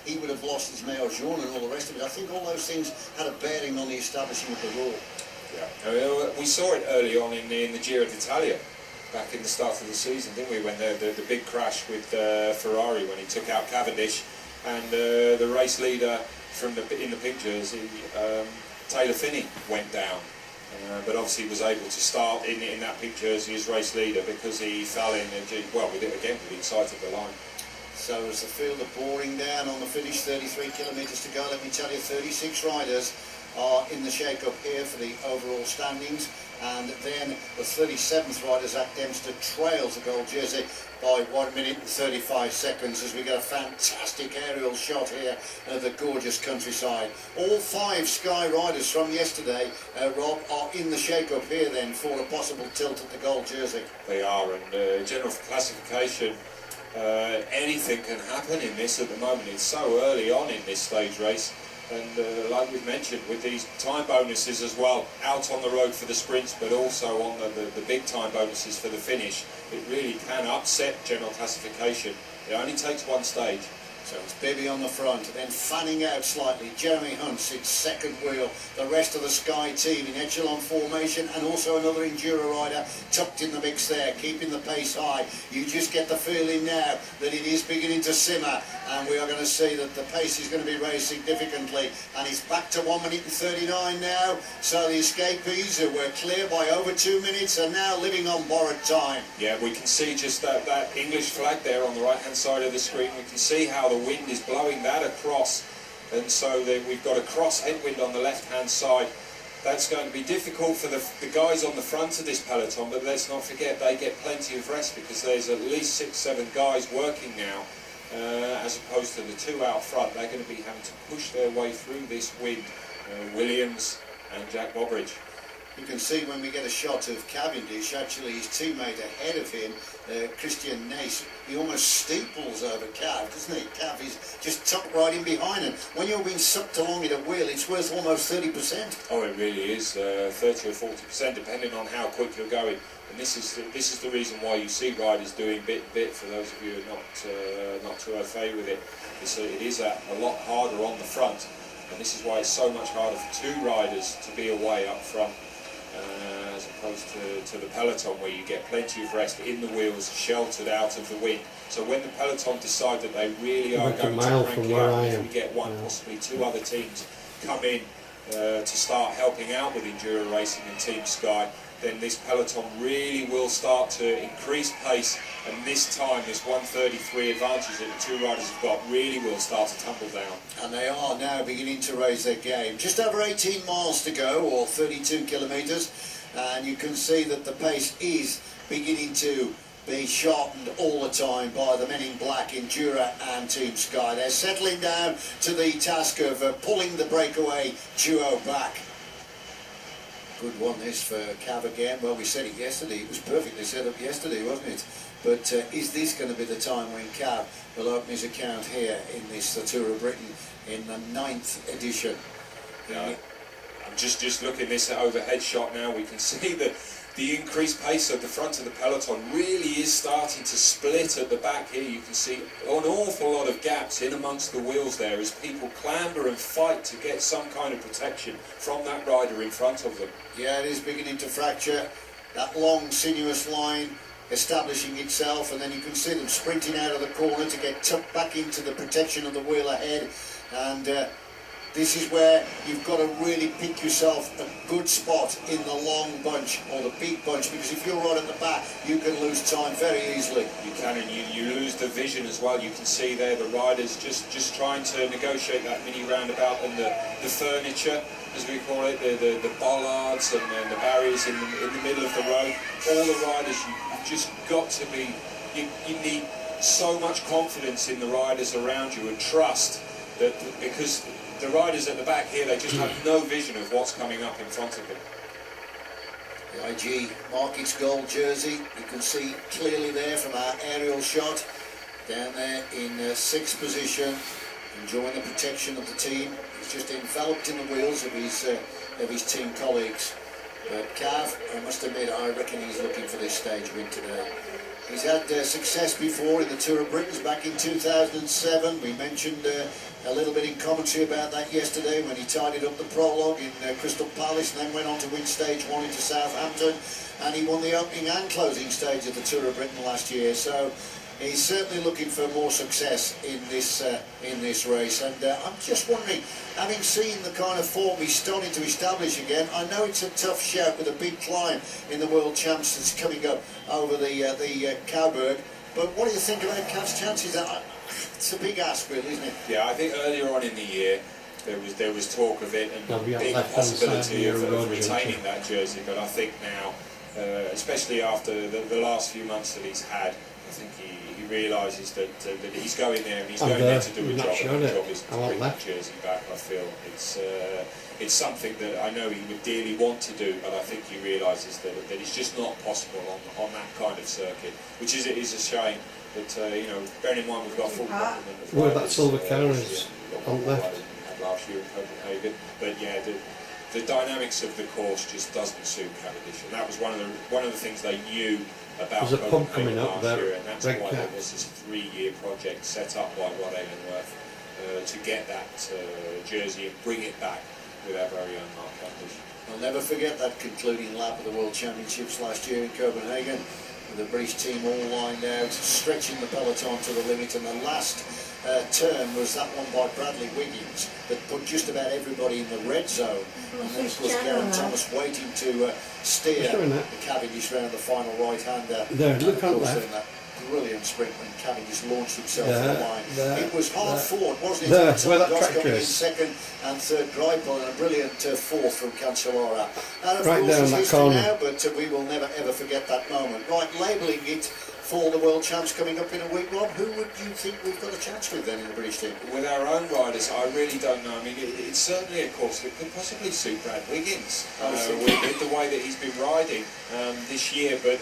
he would have lost his Maillot Jaune and all the rest of it. I think all those things had a bearing on the establishing of the rule. Yeah, we saw it early on in the Giro d'Italia, back in the start of the season, didn't we? When the big crash with Ferrari, when he took out Cavendish, and the race leader in the pink jersey, Taylor Phinney, went down. But obviously was able to start in that pink jersey as race leader because he fell in, well, with it again, with the inside of the line. So as the field are boring down on the finish, 33 kilometres to go, let me tell you, 36 riders are in the shake-up here for the overall standings, and then the 37th rider, Zach Dempster, trails the gold jersey by 1 minute and 35 seconds as we get a fantastic aerial shot here of the gorgeous countryside. All 5 Sky riders from yesterday, Rob, are in the shake-up here then for a possible tilt at the gold jersey. They are, and general classification, anything can happen in this at the moment. It's so early on in this stage race. And like we've mentioned, with these time bonuses as well, out on the road for the sprints, but also on the big time bonuses for the finish, it really can upset general classification. It only takes one stage. So it's Bibby on the front, then fanning out slightly. Jeremy Hunt sits second wheel. The rest of the Sky team in echelon formation, and also another Enduro rider tucked in the mix there, keeping the pace high. You just get the feeling now that it is beginning to simmer, and we are going to see that the pace is going to be raised significantly. And it's back to 1 minute and 39 now. So the escapees who were clear by over 2 minutes are now living on borrowed time. Yeah, we can see just that English flag there on the right-hand side of the screen. We can see how the wind is blowing that across, and so we've got a cross headwind on the left-hand side. That's going to be difficult for the guys on the front of this peloton, but let's not forget they get plenty of rest because there's at least 6-7 guys working now, as opposed to the 2 out front. They're going to be having to push their way through this wind. Williams and Jack Bobridge. You can see when we get a shot of Cavendish, actually his teammate ahead of him, Christian Nace, he almost steeples over Cav, doesn't he? Cav is just tucked right in behind him. When you're being sucked along in a wheel, it's worth almost 30%. Oh, it really is, 30 or 40%, depending on how quick you're going. And this is the reason why you see riders doing bit for those of you who are not too au fait with it. It is a lot harder on the front, and this is why it's so much harder for 2 riders to be away up front. As opposed to the peloton, where you get plenty of rest in the wheels, sheltered out of the wind. So when the peloton decide that they really are going to crank it up, if we get one, possibly 2 other teams come in to start helping out with enduro racing and Team Sky, then this peloton really will start to increase pace, and this time, this 1:33 advantage that the 2 riders have got really will start to tumble down. And they are now beginning to raise their game. Just over 18 miles to go, or 32 kilometres, and you can see that the pace is beginning to be sharpened all the time by the men in black, Endura and Team Sky. They're settling down to the task of pulling the breakaway duo back. Good one this for Cav again. Well, we said it yesterday. It was perfectly set up yesterday, wasn't it? But is this going to be the time when Cav will open his account here in this Tour of Britain in the 9th edition? Yeah. I'm just looking at this overhead shot now. We can see that the increased pace at the front of the peloton really is starting to split at the back here. You can see an awful lot of gaps in amongst the wheels there as people clamber and fight to get some kind of protection from that rider in front of them. Yeah, it is beginning to fracture. That long sinuous line establishing itself, and then you can see them sprinting out of the corner to get tucked back into the protection of the wheel ahead. And this is where you've got to really pick yourself a good spot in the long bunch or the big bunch, because if you're right at the back, you can lose time very easily. You can, and you lose the vision as well. You can see there the riders just trying to negotiate that mini roundabout, and the furniture, as we call it, the bollards and the barriers in the middle of the road. All the riders, you've just got to be, you need so much confidence in the riders around you, and trust that, because the riders at the back here, they just have no vision of what's coming up in front of them. The IG Markets gold jersey, you can see clearly there from our aerial shot, down there in 6th position, enjoying the protection of the team. He's just enveloped in the wheels of his team colleagues. But Cav, I must admit, I reckon he's looking for this stage win today. He's had success before in the Tour of Britain back in 2007. We mentioned a little bit in commentary about that yesterday when he tidied up the prologue in Crystal Palace and then went on to win stage 1 into Southampton, and he won the opening and closing stage of the Tour of Britain last year. So he's certainly looking for more success in this race, and I'm just wondering, having seen the kind of form he's starting to establish again, I know it's a tough shout with a big climb in the World Champs that's coming up over the Cowberg, but what do you think about Cav's chances? It's a big ask, really, isn't it? Yeah, I think earlier on in the year there was talk of it and big possibility of retaining that jersey, but I think now, especially after the last few months that he's had, I think he realises that he's going there and he's going there to do a job, and the job is to bring that jersey back. I feel it's something that I know he would dearly want to do, but I think he realises that it's just not possible on that kind of circuit, which is a shame. But you know, bearing in mind we've got full complement of well, that silver car is on left last year in Copenhagen, but yeah, the dynamics of the course just doesn't suit Cavendish, and that was one of the things they knew about There's a pump Copenhagen coming up last there, year, and that's red why cap. there was this 3-year project set up by Rod Ellingworth to get that jersey and bring it back with our very own Mark Cavendish. I'll never forget that concluding lap of the World Championships last year in Copenhagen, with the British team all lined out, stretching the peloton to the limit, and the last turn was that one by Bradley Wiggins that put just about everybody in the red zone, and then of course Geraint Thomas waiting to steer the Cavendish round the final right-hander. There, look on that. That brilliant sprint when Cavendish launched himself on the line. It was hard fought, wasn't it? There, where that Ross tractor coming in is. second and third, Greipel, and a brilliant fourth from Cancellara. And of Right course down it's that history corner. now, but we will never ever forget that moment. Right, labelling it for the World Champs coming up in a week, Rob, who would you think we've got a chance with then in the British team? With our own riders, I really don't know. I mean, it's certainly a course that could possibly suit Brad Wiggins with the way that he's been riding this year, but